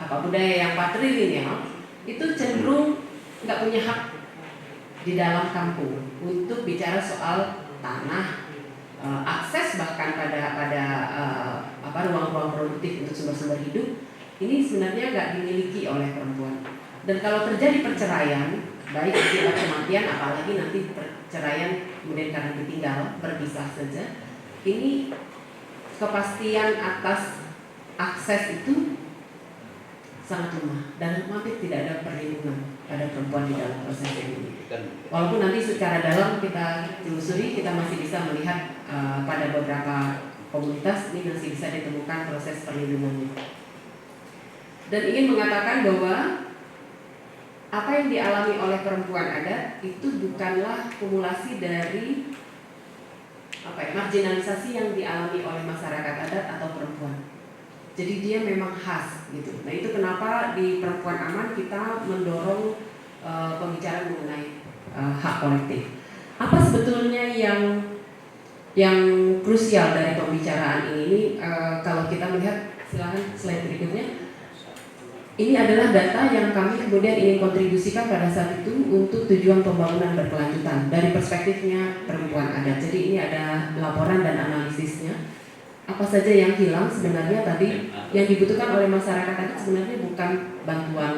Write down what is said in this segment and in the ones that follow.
budaya yang patrilineal itu cenderung nggak punya hak di dalam kampung untuk bicara soal tanah, akses bahkan pada ruang-ruang produktif untuk sumber-sumber hidup. Ini sebenarnya nggak dimiliki oleh perempuan. Dan kalau terjadi perceraian, baik akibat kematian, apalagi nanti perceraian kemudian karena ditinggal berpisah saja, ini kepastian atas akses itu sangat lemah dan hampir tidak ada perlindungan pada perempuan di dalam proses ini. Walaupun nanti secara dalam kita telusuri, kita masih bisa melihat pada beberapa komunitas ini masih bisa ditemukan proses perlindungannya. Dan ingin mengatakan bahwa apa yang dialami oleh perempuan adat itu bukanlah kumulasi dari marginalisasi yang dialami oleh masyarakat adat atau perempuan. Jadi dia memang khas gitu. Nah itu kenapa di Perempuan Aman kita mendorong pembicaraan mengenai hak kolektif. Apa sebetulnya yang krusial dari pembicaraan ini? Kalau kita melihat, silakan slide berikutnya. Ini adalah data yang kami kemudian ingin kontribusikan pada saat itu untuk tujuan pembangunan berkelanjutan dari perspektifnya perempuan adat. Jadi ini ada laporan dan analisisnya. Apa saja yang hilang sebenarnya tadi yang dibutuhkan oleh masyarakat adat sebenarnya bukan bantuan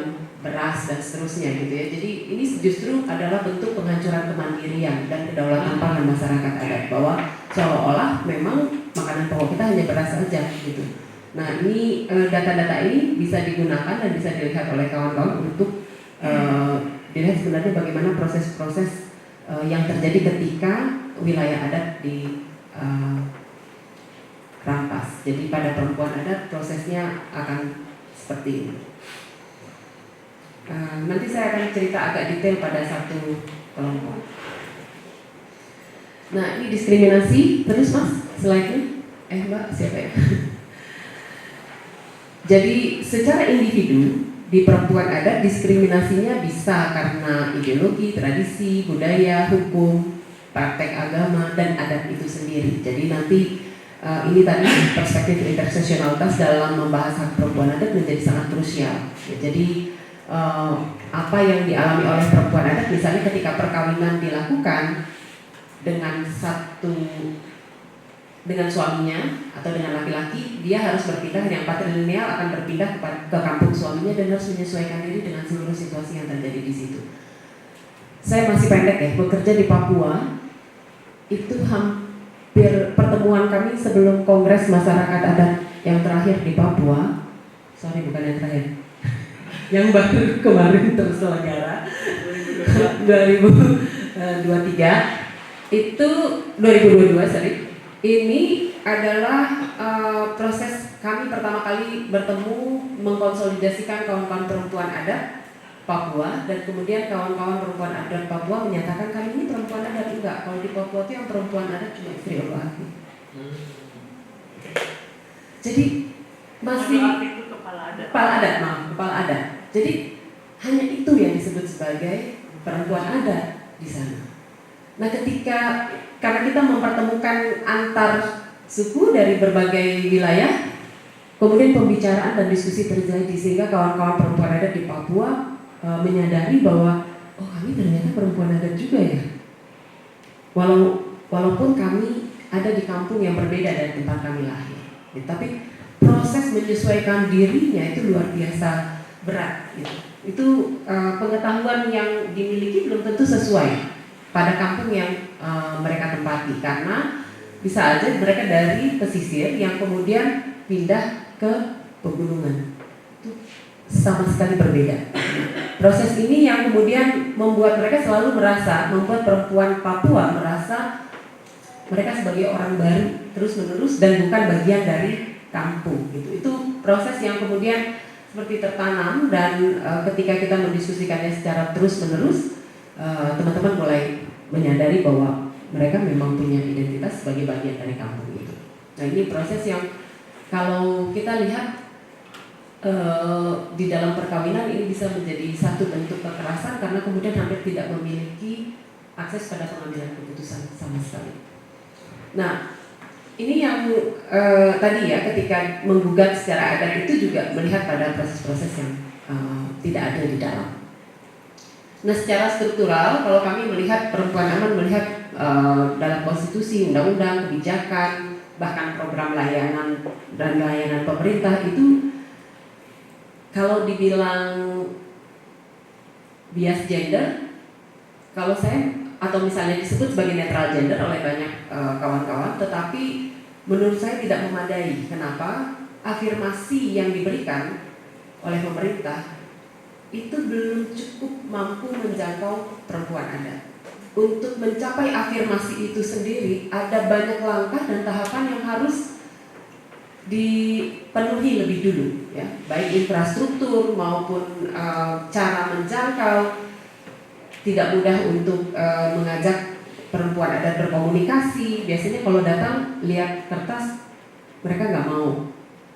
beras dan seterusnya gitu ya. Jadi ini justru adalah bentuk penghancuran kemandirian dan kedaulatan pangan masyarakat adat, bahwa seolah-olah memang makanan pokok kita hanya beras saja gitu. Nah ini data-data ini bisa digunakan dan bisa dilihat oleh kawan-kawan untuk dilihat sebenarnya bagaimana proses-proses yang terjadi ketika wilayah adat dirampas. Jadi pada perempuan adat prosesnya akan seperti ini. Nanti saya akan cerita agak detail pada satu kelompok. Nah ini diskriminasi, terus mas slide-nya. Mbak siapa ya? Jadi secara individu di perempuan adat diskriminasinya bisa karena ideologi, tradisi, budaya, hukum, praktek agama dan adat itu sendiri. Jadi nanti ini tadi perspektif interseksionalitas dalam membahas hak perempuan adat menjadi sangat krusial. Jadi apa yang dialami oleh perempuan adat misalnya ketika perkawinan dilakukan dengan suaminya atau dengan laki-laki, dia harus berpindah, yang patrilineal akan berpindah ke kampung suaminya dan harus menyesuaikan diri dengan seluruh situasi yang terjadi di situ. Saya masih pendek ya, bekerja di Papua itu hampir pertemuan kami sebelum Kongres Masyarakat Adat yang terakhir di Papua, bukan yang terakhir, yang baru kemarin terselenggara 2023 itu 2022 ini adalah proses kami pertama kali bertemu mengkonsolidasikan kawan-kawan perempuan adat Papua, dan kemudian kawan-kawan perempuan adat Papua menyatakan kami ini perempuan adat. Enggak, kalau di Papua itu yang perempuan adat cuma istri laki. Jadi masih kepala adat. Jadi hanya itu yang disebut sebagai perempuan adat di sana. Nah karena kita mempertemukan antar suku dari berbagai wilayah, kemudian pembicaraan dan diskusi terjadi sehingga kawan-kawan perempuan adat di Papua menyadari bahwa kami ternyata perempuan adat juga ya. Walaupun kami ada di kampung yang berbeda dari tempat kami lahir, tapi proses menyesuaikan dirinya itu luar biasa berat. Itu pengetahuan yang dimiliki belum tentu sesuai pada kampung yang mereka tempati, karena bisa aja mereka dari pesisir yang kemudian pindah ke pegunungan. Itu sama sekali berbeda. Proses ini yang kemudian membuat mereka selalu membuat perempuan Papua merasa mereka sebagai orang baru terus-menerus dan bukan bagian dari kampung gitu. Itu proses yang kemudian seperti tertanam, dan ketika kita mendiskusikannya secara terus-menerus, teman-teman mulai menyadari bahwa mereka memang punya identitas sebagai bagian dari kampung itu. Nah ini proses yang kalau kita lihat di dalam perkawinan ini bisa menjadi satu bentuk kekerasan karena kemudian hampir tidak memiliki akses pada pengambilan keputusan sama sekali. Nah Ini yang tadi ya, ketika menggugat secara adat itu juga melihat pada proses-proses yang tidak ada di dalam. Nah, secara struktural, kalau kami melihat perempuan aman melihat dalam konstitusi, undang-undang, kebijakan, bahkan program layanan dan layanan pemerintah itu, kalau dibilang bias gender, kalau saya atau misalnya disebut sebagai netral gender oleh banyak kawan-kawan, tetapi menurut saya tidak memadai. Kenapa? Afirmasi yang diberikan oleh pemerintah itu belum cukup mampu menjangkau perempuan adat. Untuk mencapai afirmasi itu sendiri ada banyak langkah dan tahapan yang harus dipenuhi lebih dulu, ya, baik infrastruktur maupun cara menjangkau. Tidak mudah untuk mengajak perempuan adat berkomunikasi. Biasanya kalau datang lihat kertas mereka nggak mau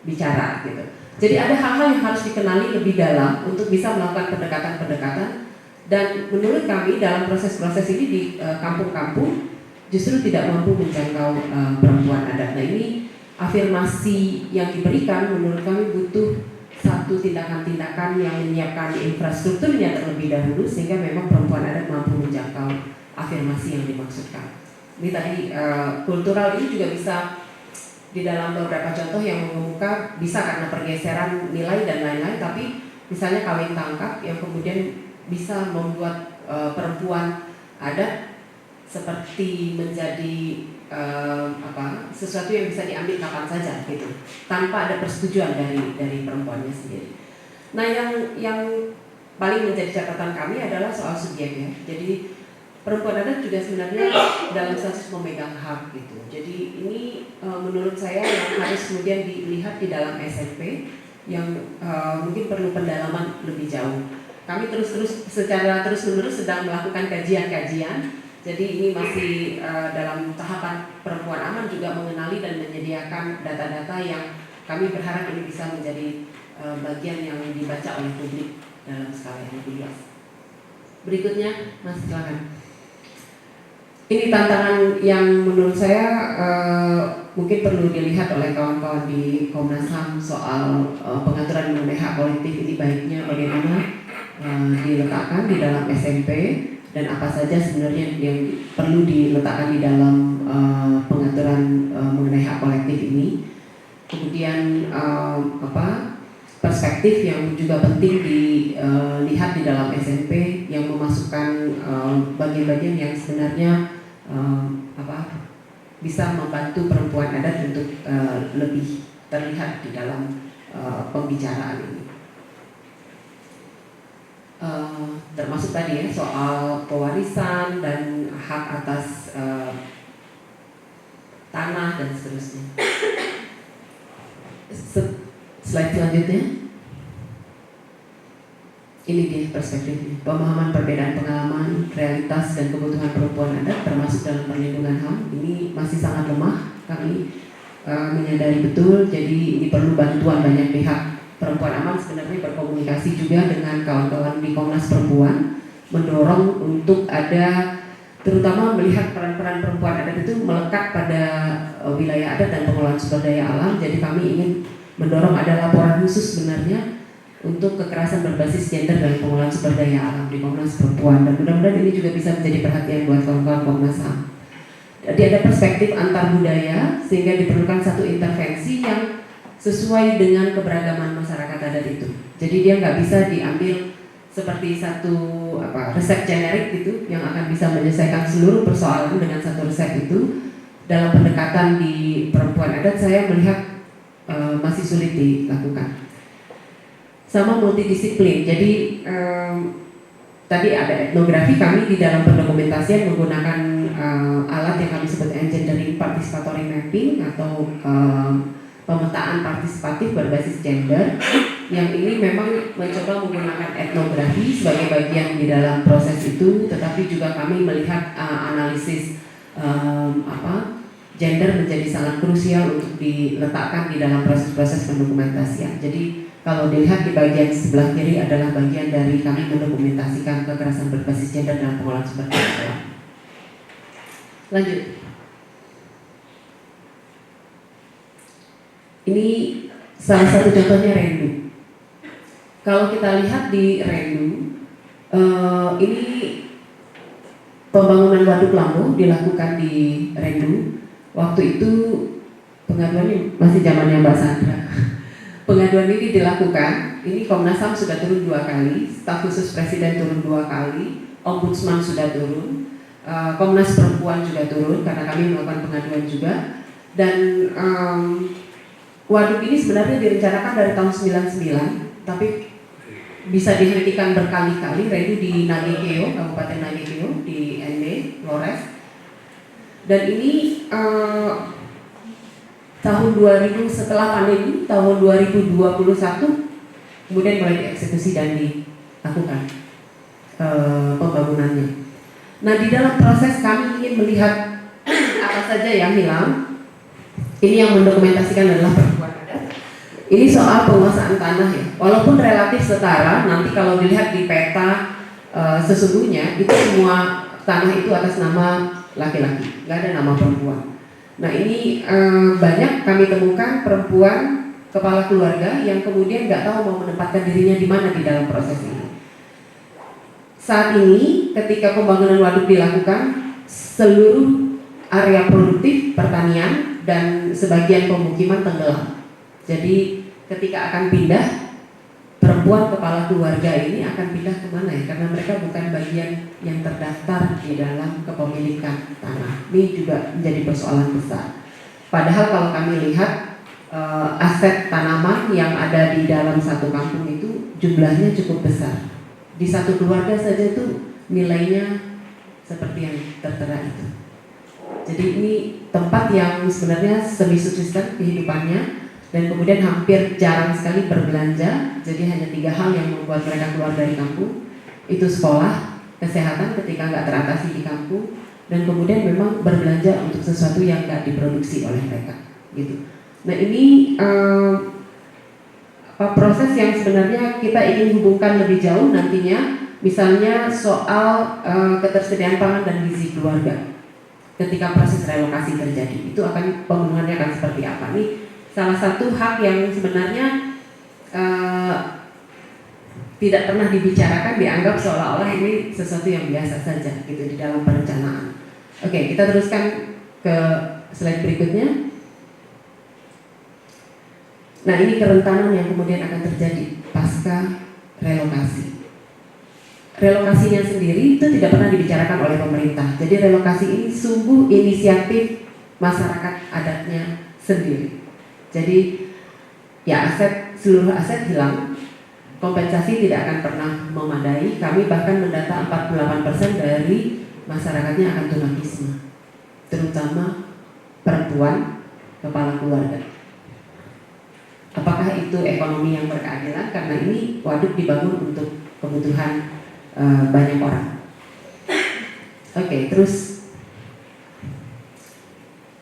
bicara gitu. Jadi ada hal-hal yang harus dikenali lebih dalam untuk bisa melakukan pendekatan-pendekatan. Dan menurut kami dalam proses-proses ini di kampung-kampung justru tidak mampu menjangkau perempuan adat. Nah, ini afirmasi yang diberikan menurut kami butuh satu tindakan-tindakan yang menyiapkan infrastrukturnya terlebih dahulu sehingga memang perempuan adat mampu menjangkau afirmasi yang dimaksudkan. Ini tadi kultural ini juga bisa di dalam beberapa contoh yang mengemuka bisa karena pergeseran nilai dan lain-lain, tapi misalnya kawin tangkap yang kemudian bisa membuat perempuan adat seperti menjadi sesuatu yang bisa diambil kapan saja gitu, tanpa ada persetujuan dari perempuannya sendiri. Nah, yang paling menjadi catatan kami adalah soal subjek ya. Jadi perempuan adat juga sebenarnya dalam status memegang hak gitu. Jadi ini menurut saya yang harus kemudian dilihat di dalam SMP yang mungkin perlu pendalaman lebih jauh. Kami secara terus-menerus sedang melakukan kajian-kajian. Jadi ini masih dalam tahapan perempuan aman juga mengenali dan menyediakan data-data yang kami berharap ini bisa menjadi bagian yang dibaca oleh publik dalam skala yang lebih luas. Berikutnya, Mas, silakan. Ini tantangan yang menurut saya mungkin perlu dilihat oleh kawan-kawan di Komnas HAM soal pengaturan mengenai hak kolektif ini baiknya bagaimana diletakkan di dalam SMP dan apa saja sebenarnya yang perlu diletakkan di dalam pengaturan mengenai hak kolektif ini. Kemudian perspektif yang juga penting dilihat di dalam SMP yang memasukkan bagian-bagian yang sebenarnya bisa membantu perempuan adat untuk lebih terlihat di dalam pembicaraan ini. Termasuk tadi ya soal pewarisan dan hak atas tanah dan seterusnya. Slide selanjutnya. Ini dia perspektifnya. Pemahaman perbedaan pengalaman, realitas dan kebutuhan perempuan adat termasuk dalam perlindungan HAM ini masih sangat lemah. Kami menyadari betul. Jadi ini perlu bantuan banyak pihak. Perempuan aman sebenarnya berkomunikasi juga dengan kawan-kawan di Komnas Perempuan, mendorong untuk ada, terutama melihat peran-peran perempuan adat itu melekat pada wilayah adat dan pengelolaan sumber daya alam. Jadi kami ingin mendorong ada laporan khusus sebenarnya untuk kekerasan berbasis gender dan pengelolaan sumber daya alam di Komnas Perempuan, dan mudah-mudahan ini juga bisa menjadi perhatian buat kawan-kawan Komnas HAM. Jadi ada perspektif antar budaya sehingga diperlukan satu intervensi yang sesuai dengan keberagaman masyarakat adat itu. Jadi dia nggak bisa diambil seperti satu resep generik gitu yang akan bisa menyelesaikan seluruh persoalan dengan satu resep itu. Dalam pendekatan di perempuan adat saya melihat masih sulit dilakukan. Sama multidisiplin. Jadi tadi ada etnografi, kami di dalam pendokumentasian menggunakan alat yang kami sebut engendering participatory mapping atau pemetaan partisipatif berbasis gender, yang ini memang mencoba menggunakan etnografi sebagai bagian di dalam proses itu, tetapi juga kami melihat analisis gender menjadi sangat krusial untuk diletakkan di dalam proses-proses pendokumentasian. Jadi kalau dilihat di bagian sebelah kiri adalah bagian dari kami mendokumentasikan kekerasan berbasis gender dalam pengolahan sumber daya alam. Lanjut. Ini salah satu contohnya Rendu. Kalau kita lihat di Rendu, ini pembangunan waduk Lambo dilakukan di Rendu. Waktu itu pengaduannya masih zamannya Mbak Sandra. Pengaduan ini dilakukan, ini Komnas HAM sudah turun 2 kali, staf khusus Presiden turun 2 kali, Ombudsman sudah turun, Komnas Perempuan juga turun karena kami melakukan pengaduan juga. Dan waduk ini sebenarnya direncanakan dari tahun 99, tapi bisa dihentikan berkali-kali. Rendu di Nagekeo, Kabupaten Nagekeo di NB, Flores. Dan ini tahun 2000 setelah pandemi, tahun 2021 kemudian mulai dieksekusi dan dilakukan pembangunannya. Nah, di dalam proses kami ingin melihat apa saja yang hilang. Ini yang mendokumentasikan adalah perempuan adat. Ini soal penguasaan tanah ya. Walaupun relatif setara, nanti kalau dilihat di peta sesungguhnya itu semua tanah itu atas nama laki-laki, nggak ada nama perempuan. Nah, ini banyak kami temukan perempuan kepala keluarga yang kemudian nggak tahu mau menempatkan dirinya di mana di dalam proses ini. Saat ini ketika pembangunan waduk dilakukan, seluruh area produktif pertanian dan sebagian pemukiman tenggelam. Jadi ketika akan pindah, perempuan kepala keluarga ini akan pindah kemana ya? Karena mereka bukan bagian yang terdaftar di dalam kepemilikan tanah. Ini juga menjadi persoalan besar. Padahal kalau kami lihat aset tanaman yang ada di dalam satu kampung itu jumlahnya cukup besar. Di satu keluarga saja itu nilainya seperti yang tertera itu. Jadi ini tempat yang sebenarnya semi subsisten kehidupannya. Dan kemudian hampir jarang sekali berbelanja. Jadi hanya 3 hal yang membuat mereka keluar dari kampung. Itu sekolah, kesehatan ketika nggak teratasi di kampung, dan kemudian memang berbelanja untuk sesuatu yang nggak diproduksi oleh mereka. Gitu. Nah, ini proses yang sebenarnya kita ingin hubungkan lebih jauh nantinya. Misalnya soal ketersediaan pangan dan gizi keluarga. Ketika proses relokasi terjadi, itu akan pembangunannya akan seperti apa nih? Salah satu hak yang sebenarnya tidak pernah dibicarakan, dianggap seolah-olah ini sesuatu yang biasa saja gitu di dalam perencanaan. Oke, kita teruskan ke slide berikutnya. Nah, ini kerentanan yang kemudian akan terjadi pasca relokasi. Relokasinya sendiri itu tidak pernah dibicarakan oleh pemerintah. Jadi relokasi ini sungguh inisiatif masyarakat adatnya sendiri. Jadi ya seluruh aset hilang, kompensasi tidak akan pernah memadai. Kami bahkan mendata 48% dari masyarakatnya akan tunawisma, terutama perempuan kepala keluarga. Apakah itu ekonomi yang berkeadilan? Karena ini waduk dibangun untuk kebutuhan banyak orang. Oke, terus,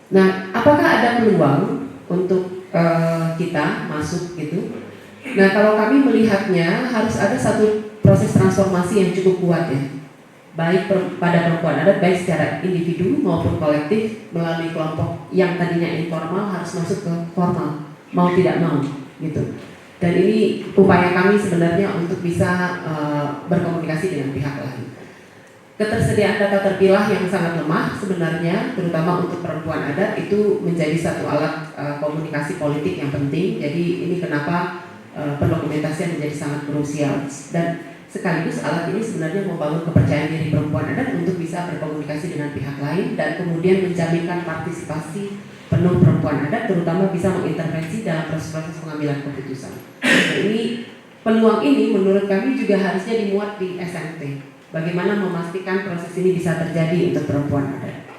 nah apakah ada peluang untuk kita masuk gitu? Nah, kalau kami melihatnya harus ada satu proses transformasi yang cukup kuat ya, baik pada perempuan adat, baik secara individu maupun kolektif melalui kelompok yang tadinya informal harus masuk ke formal, mau tidak mau gitu. Dan ini upaya kami sebenarnya untuk bisa berkomunikasi dengan pihak lain. Ketersediaan data terpilah yang sangat lemah sebenarnya, terutama untuk perempuan adat, itu menjadi satu alat komunikasi politik yang penting. Jadi ini kenapa pendokumentasian menjadi sangat krusial, dan sekaligus alat ini sebenarnya membangun kepercayaan diri perempuan adat untuk bisa berkomunikasi dengan pihak lain dan kemudian menjaminkan partisipasi penuh perempuan adat, terutama bisa mengintervensi dalam proses-proses pengambilan keputusan. Nah, ini peluang ini menurut kami juga harusnya dimuat di SNT. Bagaimana memastikan proses ini bisa terjadi untuk perempuan adat.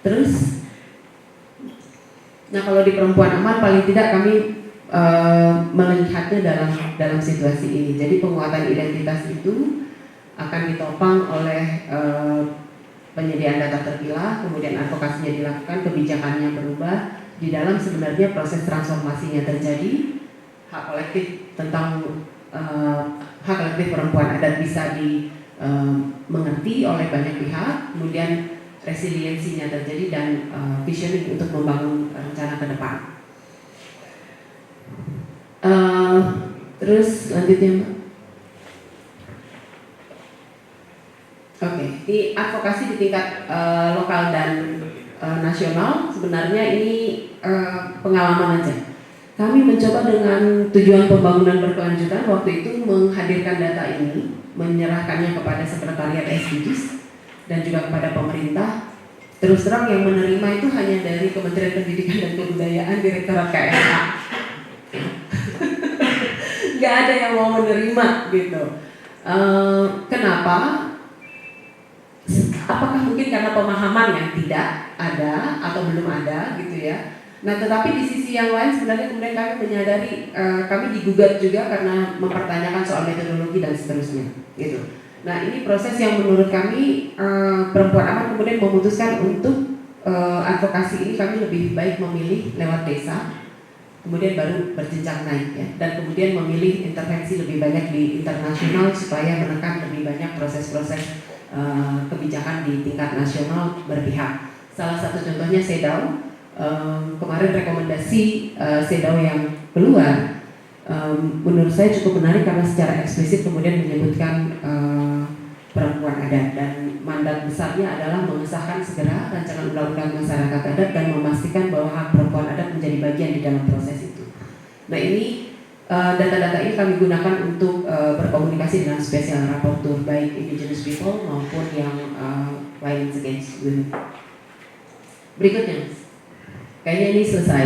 Terus, nah kalau di perempuan aman paling tidak kami melihatnya dalam situasi ini. Jadi penguatan identitas itu akan ditopang oleh penyediaan data terpilah, kemudian advokasinya dilakukan, kebijakannya berubah. Di dalam sebenarnya proses transformasinya terjadi, hak kolektif tentang hak kolektif perempuan adat bisa dimengerti oleh banyak pihak, kemudian resiliensinya terjadi dan visioning untuk membangun rencana ke depan. Terus selanjutnya Mbak. Oke, di advokasi di tingkat lokal dan nasional sebenarnya ini pengalaman aja. Kami mencoba dengan tujuan pembangunan berkelanjutan waktu itu menghadirkan data ini, menyerahkannya kepada Sekretariat SDGs dan juga kepada pemerintah. Terus terang yang menerima itu hanya dari Kementerian Pendidikan dan Kebudayaan, Direktorat KSA. Gak ada yang mau menerima gitu. Kenapa? Apakah mungkin karena pemahaman yang tidak ada atau belum ada gitu ya. Nah tetapi di sisi yang lain sebenarnya kemudian kami menyadari kami digugat juga karena mempertanyakan soal metodologi dan seterusnya gitu. Nah ini proses yang menurut kami Perempuan Aman kemudian memutuskan untuk advokasi ini kami lebih baik memilih lewat desa, kemudian baru berjenjang naik ya, dan kemudian memilih intervensi lebih banyak di internasional supaya menekan lebih banyak proses-proses kebijakan di tingkat nasional berpihak. Salah satu contohnya CEDAW. Kemarin rekomendasi CEDAW yang keluar menurut saya cukup menarik karena secara eksplisit kemudian menyebutkan perempuan adat, dan mandat besarnya adalah mengesahkan segera rancangan undang-undang masyarakat adat dan memastikan bahwa hak perempuan adat menjadi bagian di dalam proses itu. Nah ini data-data ini kami gunakan untuk berkomunikasi dengan special rapporteur baik indigenous people maupun yang violence against women. Berikutnya, kayaknya ini selesai.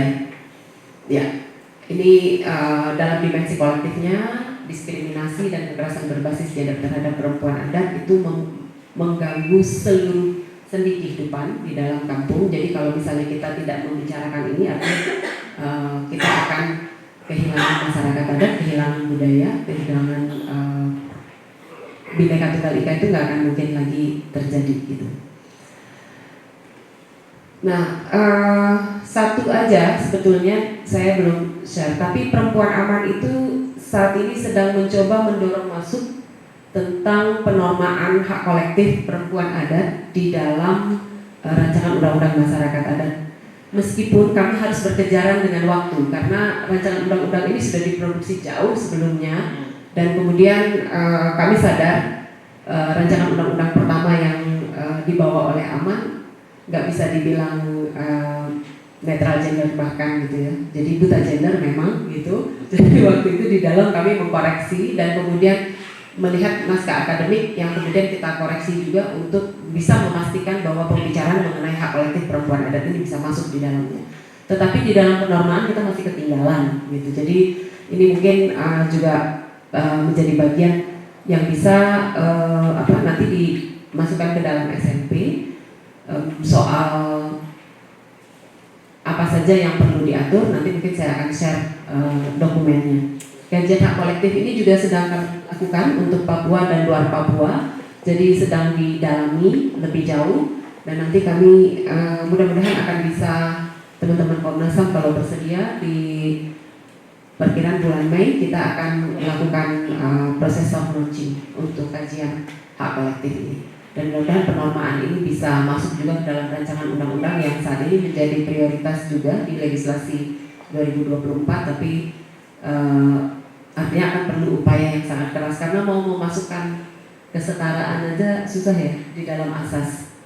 Ya, ini dalam dimensi kolektifnya diskriminasi dan kekerasan berbasis gender terhadap perempuan adat itu mengganggu seluruh sendi kehidupan di dalam kampung. Jadi kalau misalnya kita tidak membicarakan ini, artinya kita akan kehilangan masyarakat adat, kehilangan budaya, kehilangan Bhinneka Tunggal Ika itu nggak akan mungkin lagi terjadi gitu. Nah, satu aja sebetulnya saya belum share, tapi Perempuan Aman itu saat ini sedang mencoba mendorong masuk tentang penormaan hak kolektif perempuan adat di dalam rancangan undang-undang masyarakat adat. Meskipun kami harus berkejaran dengan waktu karena rancangan undang-undang ini sudah diproduksi jauh sebelumnya, dan kemudian kami sadar rancangan undang-undang pertama yang dibawa oleh Aman nggak bisa dibilang netral gender bahkan gitu ya, jadi buta gender memang gitu. Jadi waktu itu di dalam kami mengkoreksi dan kemudian melihat naskah akademik yang kemudian kita koreksi juga untuk bisa memastikan bahwa pembicaraan mengenai hak kolektif perempuan adat ini bisa masuk di dalamnya. Tetapi di dalam penormaan kita masih ketinggalan gitu. Jadi ini mungkin juga menjadi bagian yang bisa nanti dimasukkan ke dalam SMP soal apa saja yang perlu diatur. Nanti mungkin saya akan share dokumennya. Kajian hak kolektif ini juga sedang kami lakukan untuk Papua dan luar Papua, jadi sedang didalami lebih jauh, dan nanti kami mudah-mudahan akan bisa teman-teman Komnas HAM kalau bersedia di perkiraan bulan Mei kita akan melakukan proses soft launching untuk kajian hak kolektif ini, dan mudah-mudahan penormaan ini bisa masuk juga dalam rancangan undang-undang yang saat ini menjadi prioritas juga di legislasi 2024, tapi artinya akan perlu upaya yang sangat keras karena mau memasukkan kesetaraan aja susah ya di dalam asas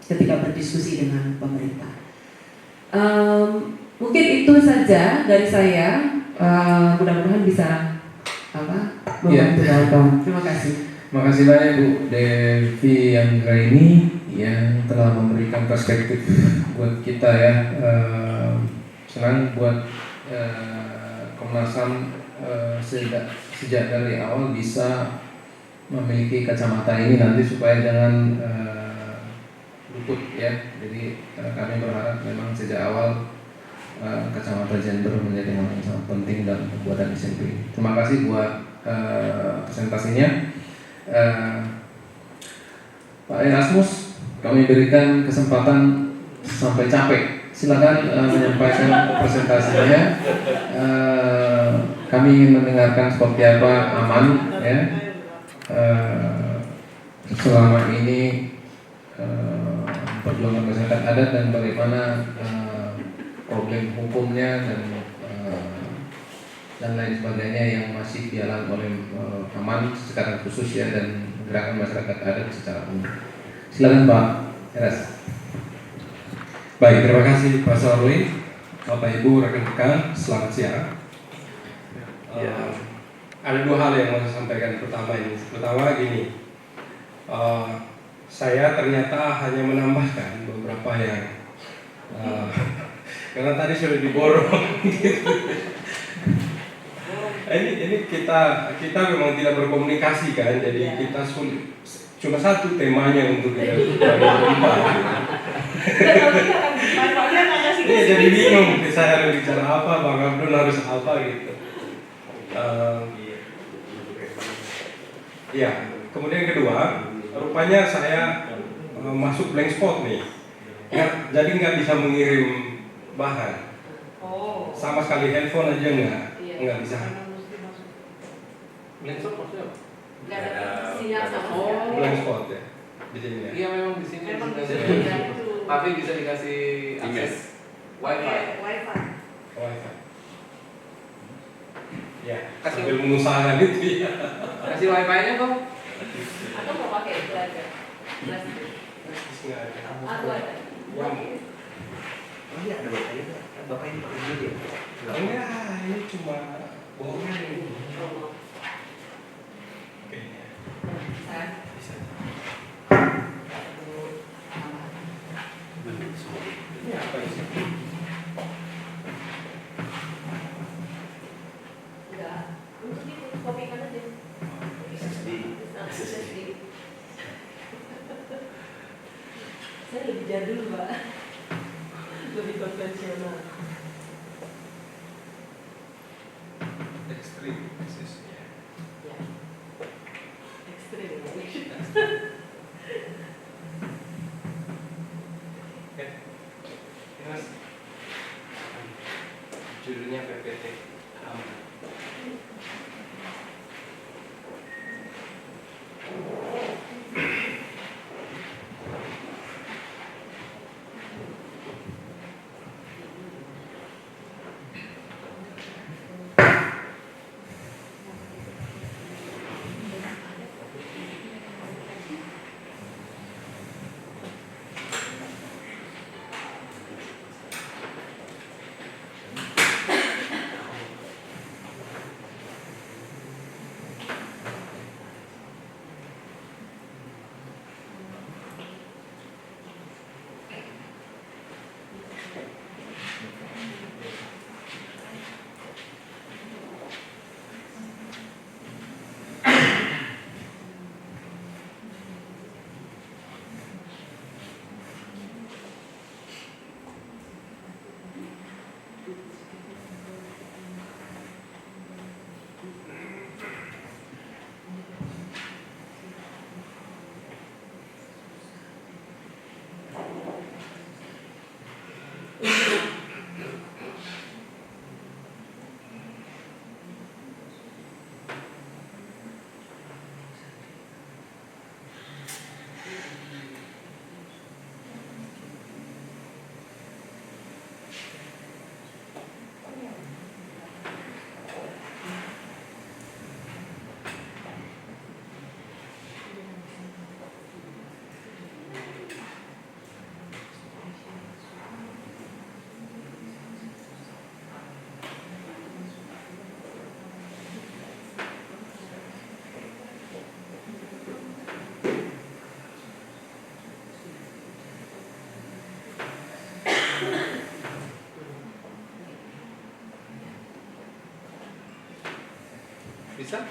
ketika berdiskusi dengan pemerintah. Mungkin itu saja dari saya, mudah-mudahan bisa membantu kawan-kawan. Terima kasih. Terima kasih banyak Bu Devi Anggraini yang telah memberikan perspektif buat kita ya. Senang buat Komnas HAM sejak dari awal bisa memiliki kacamata ini nanti supaya jangan luput ya. Jadi kami berharap memang sejak awal kacamata gender menjadi hal yang sangat penting dalam pembuatan SMP. Terima kasih buat presentasinya. Pak Erasmus, kami berikan kesempatan sampai capek. Silakan menyampaikan presentasinya. Kami ingin mendengarkan seperti apa Aman ya selama ini perjuangan masyarakat adat dan bagaimana problem hukumnya dan dan lain sebagainya yang masih dialami oleh Aman secara khusus ya, dan gerakan masyarakat adat secara umum. Silakan Pak Eras. Baik, terima kasih Pak Sarwi. Bapak Ibu, rekan-rekan, selamat siang. Ada dua hal yang mau saya sampaikan. Pertama gini, saya ternyata hanya menambahkan beberapa yang karena tadi sudah diborong. Ini kita memang tidak berkomunikasi kan, jadi kita sulit. Cuma satu temanya untuk kita berdebat. Iya, jadi bingung. Saya harus bicara apa, Bang Abdul harus apa gitu. Ya, kemudian kedua, rupanya saya masuk blank spot nih. Jadi nggak bisa mengirim bahan. Sama sekali handphone aja nggak bisa. Blank spot maksudnya apa? Nggak ada sinyal sama sekali. Blank spot ya di sini ya. Iya memang di sini. Memang di bisa. sini. Tapi bisa dikasih akses wifi. Wifi. Wifi. Ya, Kasih. sambil mengusahakan itu ya. Kasih wifi-nya kok. Atau mau pakai itu aja. Nggak ada. Atau ada. Oh iya, ada bapaknya nggak? Kan bapak ini pakai dulu ya? Enggak, ini cuma bohongan ini. Kayaknya. Saya. Bisa. Ini apa sih? Enggak. Untuk itu kopikan aja. SSD. SSD. Saya lebih jadul, Mbak. Lebih konvensional. Ekstrim prosesnya. Ya. Ekstrim. Mas, judulnya PPT aman. Bisa?